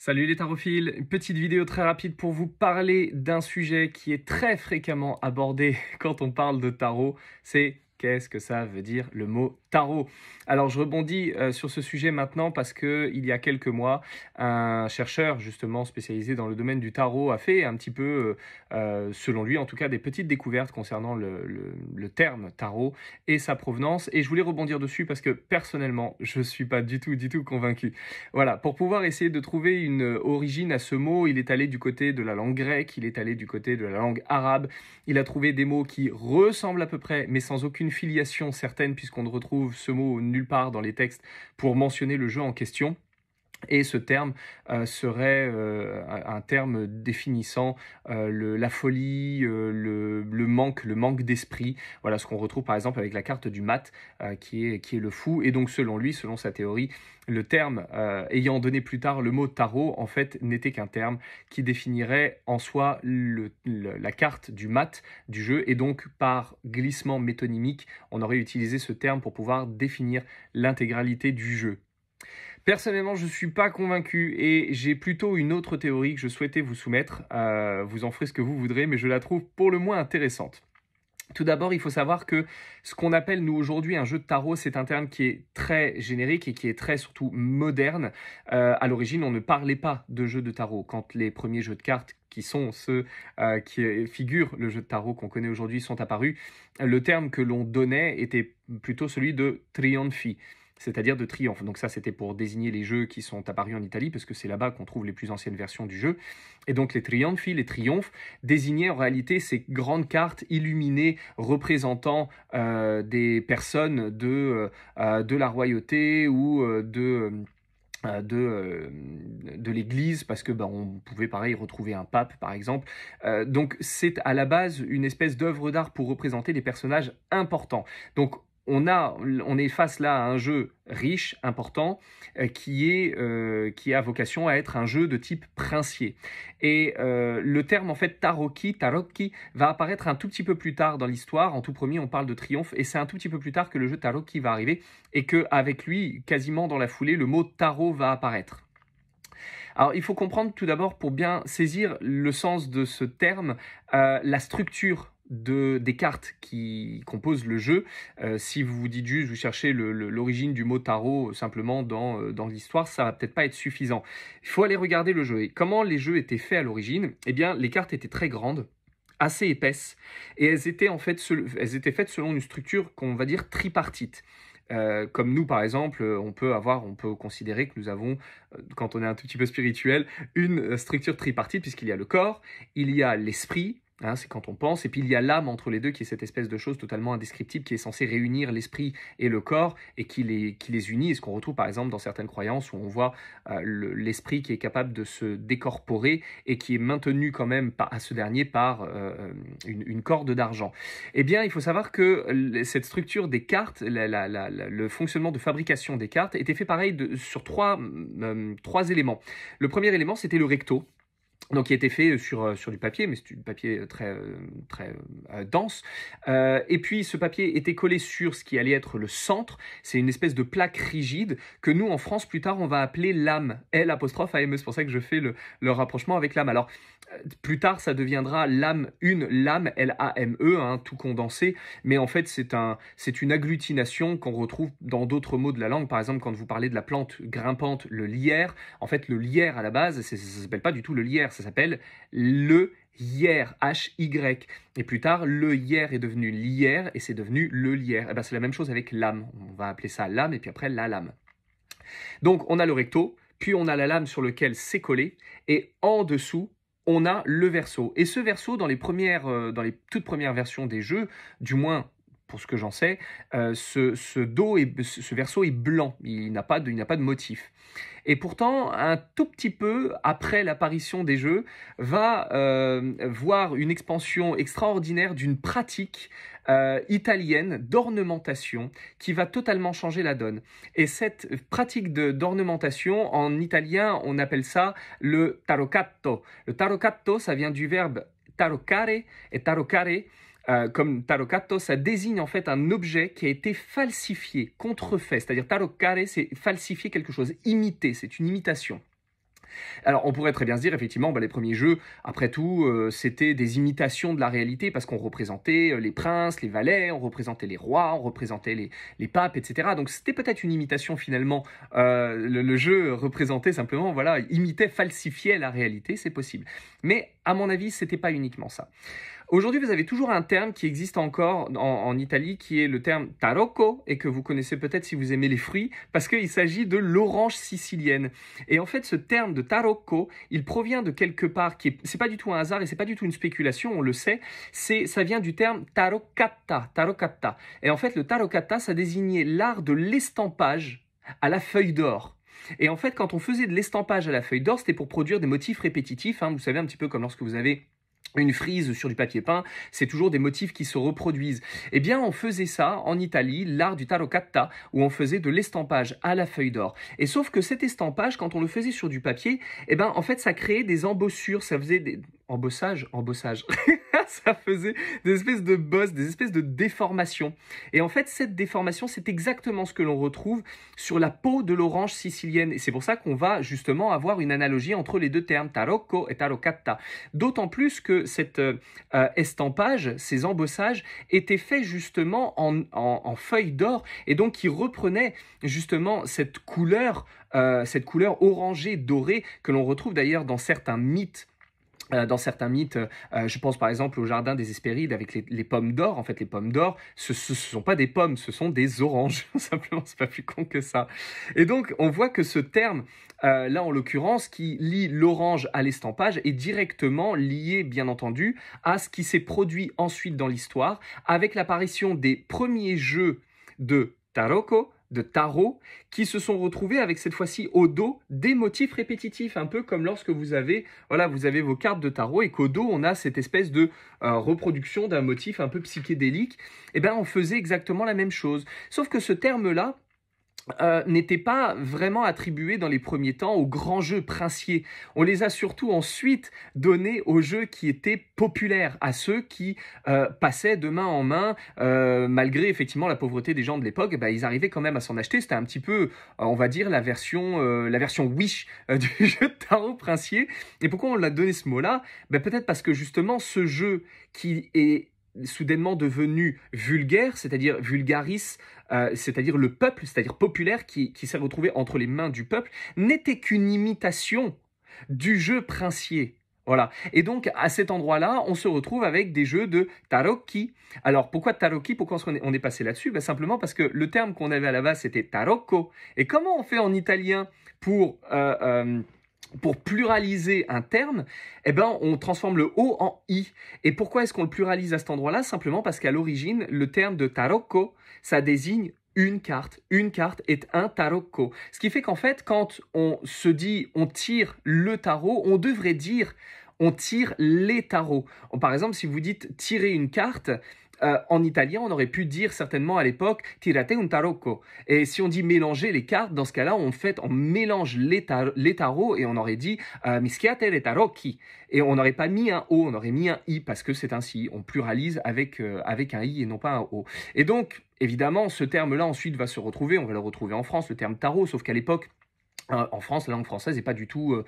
Salut les tarophiles, une petite vidéo très rapide pour vous parler d'un sujet qui est très fréquemment abordé quand on parle de tarot, c'est qu'est-ce que ça veut dire le mot tarot. Alors je rebondis sur ce sujet maintenant parce que il y a quelques mois, un chercheur justement spécialisé dans le domaine du tarot a fait un petit peu, selon lui en tout cas, des petites découvertes concernant le terme tarot et sa provenance. Et je voulais rebondir dessus parce que personnellement, je ne suis pas du tout convaincu. Voilà, pour pouvoir essayer de trouver une origine à ce mot, il est allé du côté de la langue grecque, il est allé du côté de la langue arabe, il a trouvé des mots qui ressemblent à peu près, mais sans aucune filiation certaine, puisqu'on ne retrouve ce mot nulle part dans les textes pour mentionner le jeu en question. Et ce terme serait un terme définissant la folie, le manque d'esprit. Voilà ce qu'on retrouve par exemple avec la carte du mat, qui est le fou. Et donc selon lui, selon sa théorie, le terme ayant donné plus tard le mot tarot, en fait, n'était qu'un terme qui définirait en soi la carte du mat du jeu. Et donc par glissement métonymique, on aurait utilisé ce terme pour pouvoir définir l'intégralité du jeu. Personnellement, je ne suis pas convaincu et j'ai plutôt une autre théorie que je souhaitais vous soumettre. Vous en ferez ce que vous voudrez, mais je la trouve pour le moins intéressante. Tout d'abord, il faut savoir que ce qu'on appelle nous aujourd'hui un jeu de tarot, c'est un terme qui est très générique et qui est très surtout moderne. À l'origine, on ne parlait pas de jeu de tarot. Quand les premiers jeux de cartes, qui sont ceux qui figurent le jeu de tarot qu'on connaît aujourd'hui, sont apparus, le terme que l'on donnait était plutôt celui de trionfi, c'est-à-dire de triomphe. Donc ça, c'était pour désigner les jeux qui sont apparus en Italie, parce que c'est là-bas qu'on trouve les plus anciennes versions du jeu. Et donc les trionfi, les triomphes, désignaient en réalité ces grandes cartes illuminées représentant des personnes de la royauté ou de l'Église, parce que on pouvait pareil retrouver un pape par exemple. Donc c'est à la base une espèce d'œuvre d'art pour représenter des personnages importants. Donc on est face là à un jeu riche, important, qui a vocation à être un jeu de type princier. Et le terme en fait tarocchi va apparaître un tout petit peu plus tard dans l'histoire. En tout premier, on parle de triomphe, et c'est un tout petit peu plus tard que le jeu tarocchi va arriver, et que avec lui, quasiment dans la foulée, le mot tarot va apparaître. Alors, il faut comprendre tout d'abord, pour bien saisir le sens de ce terme, la structure des cartes qui composent le jeu. Si vous vous dites juste, vous cherchez l'origine du mot tarot simplement dans l'histoire, ça va peut-être pas être suffisant. Il faut aller regarder le jeu. Et comment les jeux étaient faits à l'origine? Eh bien, les cartes étaient très grandes, assez épaisses, et elles étaient faites selon une structure qu'on va dire tripartite. Comme nous, par exemple, on peut considérer que nous avons, quand on est un tout petit peu spirituel, une structure tripartite, puisqu'il y a le corps, il y a l'esprit, c'est quand on pense, et puis il y a l'âme entre les deux, qui est cette espèce de chose totalement indescriptible qui est censée réunir l'esprit et le corps, et qui les unit, et ce qu'on retrouve par exemple dans certaines croyances où on voit l'esprit qui est capable de se décorporer et qui est maintenu quand même à ce dernier par une corde d'argent. Eh bien, il faut savoir que cette structure des cartes, le fonctionnement de fabrication des cartes était fait pareil sur trois éléments. Le premier élément, c'était le recto, donc qui était fait sur du papier, mais c'est du papier très dense. Et puis ce papier était collé sur ce qui allait être le centre. C'est une espèce de plaque rigide que nous, en France, plus tard, on va appeler lame. L''AME. C'est pour ça que je fais le rapprochement avec lame. Alors, plus tard, ça deviendra lame, une lame, L-A-M-E, tout condensé. Mais en fait, c'est une agglutination qu'on retrouve dans d'autres mots de la langue. Par exemple, quand vous parlez de la plante grimpante, le lierre. En fait, le lierre, à la base, ça ne s'appelle pas du tout le lierre. Ça s'appelle le hier, H-Y. Et plus tard, le hier est devenu lierre et c'est devenu le lierre. Et c'est la même chose avec lame. On va appeler ça lame et puis après la lame. Donc, on a le recto, puis on a la lame sur laquelle c'est collé, et en dessous, on a le verso. Et ce verso, dans les toutes premières versions des jeux, du moins pour ce que j'en sais, ce verso est blanc. Il n'a pas de motif. Et pourtant, un tout petit peu après l'apparition des jeux, va voir une expansion extraordinaire d'une pratique italienne d'ornementation qui va totalement changer la donne. Et cette pratique d'ornementation, en italien, on appelle ça le tarocatto. Le tarocatto, ça vient du verbe taroccare, et taroccare, comme tarocatto, ça désigne en fait un objet qui a été falsifié, contrefait. C'est-à-dire taroccare, c'est falsifier quelque chose, imiter, c'est une imitation. Alors, on pourrait très bien se dire, effectivement, bah, les premiers jeux, après tout, c'était des imitations de la réalité parce qu'on représentait les princes, les valets, on représentait les rois, on représentait les papes, etc. Donc, c'était peut-être une imitation finalement. Le jeu représentait simplement, voilà, imitait, falsifiait la réalité, c'est possible. Mais à mon avis, c'était pas uniquement ça. Aujourd'hui, vous avez toujours un terme qui existe encore en Italie, qui est le terme tarocco, et que vous connaissez peut-être si vous aimez les fruits, parce qu'il s'agit de l'orange sicilienne. Et en fait, ce terme de tarocco, il provient de quelque part, c'est pas du tout un hasard et c'est pas du tout une spéculation, on le sait, ça vient du terme taroccata, taroccata. Et en fait, le taroccata, ça désignait l'art de l'estampage à la feuille d'or. Et en fait, quand on faisait de l'estampage à la feuille d'or, c'était pour produire des motifs répétitifs, hein, vous savez, un petit peu comme lorsque vous avez une frise sur du papier peint, c'est toujours des motifs qui se reproduisent. Eh bien, on faisait ça en Italie, l'art du taroccata, où on faisait de l'estampage à la feuille d'or. Et sauf que cet estampage, quand on le faisait sur du papier, eh ben, en fait, ça créait des embossures, ça faisait des... Embossage. Ça faisait des espèces de bosses, des espèces de déformations. Et en fait, cette déformation, c'est exactement ce que l'on retrouve sur la peau de l'orange sicilienne. Et c'est pour ça qu'on va justement avoir une analogie entre les deux termes, tarocco et taroccata. D'autant plus que cet estampage, ces embossages, étaient faits justement en feuilles d'or et donc qui reprenaient justement cette couleur orangée, dorée, que l'on retrouve d'ailleurs dans certains mythes. Je pense par exemple au jardin des Hespérides avec les pommes d'or. En fait, les pommes d'or, ce sont pas des pommes, ce sont des oranges. Simplement, c'est pas plus con que ça. Et donc, on voit que ce terme, là en l'occurrence, qui lie l'orange à l'estampage, est directement lié, bien entendu, à ce qui s'est produit ensuite dans l'histoire, avec l'apparition des premiers jeux de tarocco, de tarot, qui se sont retrouvés avec cette fois-ci au dos des motifs répétitifs, un peu comme lorsque vous avez vos cartes de tarot et qu'au dos on a cette espèce de reproduction d'un motif un peu psychédélique. Et bien on faisait exactement la même chose, sauf que ce terme-là n'étaient pas vraiment attribués dans les premiers temps aux grands jeux princiers. On les a surtout ensuite donnés aux jeux qui étaient populaires, à ceux qui passaient de main en main, malgré effectivement la pauvreté des gens de l'époque, ils arrivaient quand même à s'en acheter. C'était un petit peu, on va dire, la version Wish du jeu de tarot princier. Et pourquoi on l'a donné ce mot-là? Peut-être parce que justement ce jeu qui est soudainement devenu vulgaire, c'est-à-dire vulgaris, c'est-à-dire le peuple, c'est-à-dire populaire, qui s'est retrouvé entre les mains du peuple, n'était qu'une imitation du jeu princier. Voilà. Et donc, à cet endroit-là, on se retrouve avec des jeux de tarocchi. Alors, pourquoi tarocchi? Pourquoi on est passé là-dessus? Simplement parce que le terme qu'on avait à la base, c'était tarocco. Et comment on fait en italien pour pluraliser un terme, on transforme le O en I. Et pourquoi est-ce qu'on le pluralise à cet endroit-là? Simplement parce qu'à l'origine, le terme de tarocco, ça désigne une carte. Une carte est un tarocco. Ce qui fait qu'en fait, quand on se dit on tire le tarot, on devrait dire on tire les tarots. Par exemple, si vous dites tirer une carte, en italien, on aurait pu dire certainement à l'époque tirate un tarocco. Et si on dit mélanger les cartes, dans ce cas-là, on mélange les tarots et on aurait dit mischiate le tarocchi. Et on n'aurait pas mis un O, on aurait mis un I parce que c'est ainsi. On pluralise avec un I et non pas un O. Et donc, évidemment, ce terme-là ensuite va se retrouver, on va le retrouver en France, le terme tarot, sauf qu'à l'époque, en France, la langue française n'est pas du tout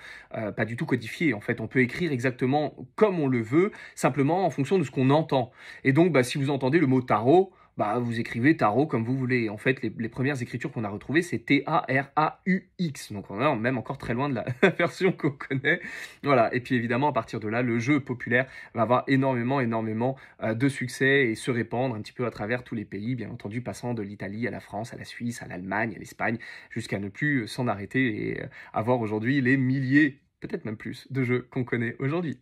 codifiée. En fait, on peut écrire exactement comme on le veut, simplement en fonction de ce qu'on entend. Et donc, si vous entendez le mot tarot, vous écrivez tarot comme vous voulez. En fait, les premières écritures qu'on a retrouvées, c'est T-A-R-A-U-X. Donc, on est même encore très loin de la version qu'on connaît. Voilà. Et puis, évidemment, à partir de là, le jeu populaire va avoir énormément de succès et se répandre un petit peu à travers tous les pays, bien entendu, passant de l'Italie à la France, à la Suisse, à l'Allemagne, à l'Espagne, jusqu'à ne plus s'en arrêter et avoir aujourd'hui les milliers, peut-être même plus, de jeux qu'on connaît aujourd'hui.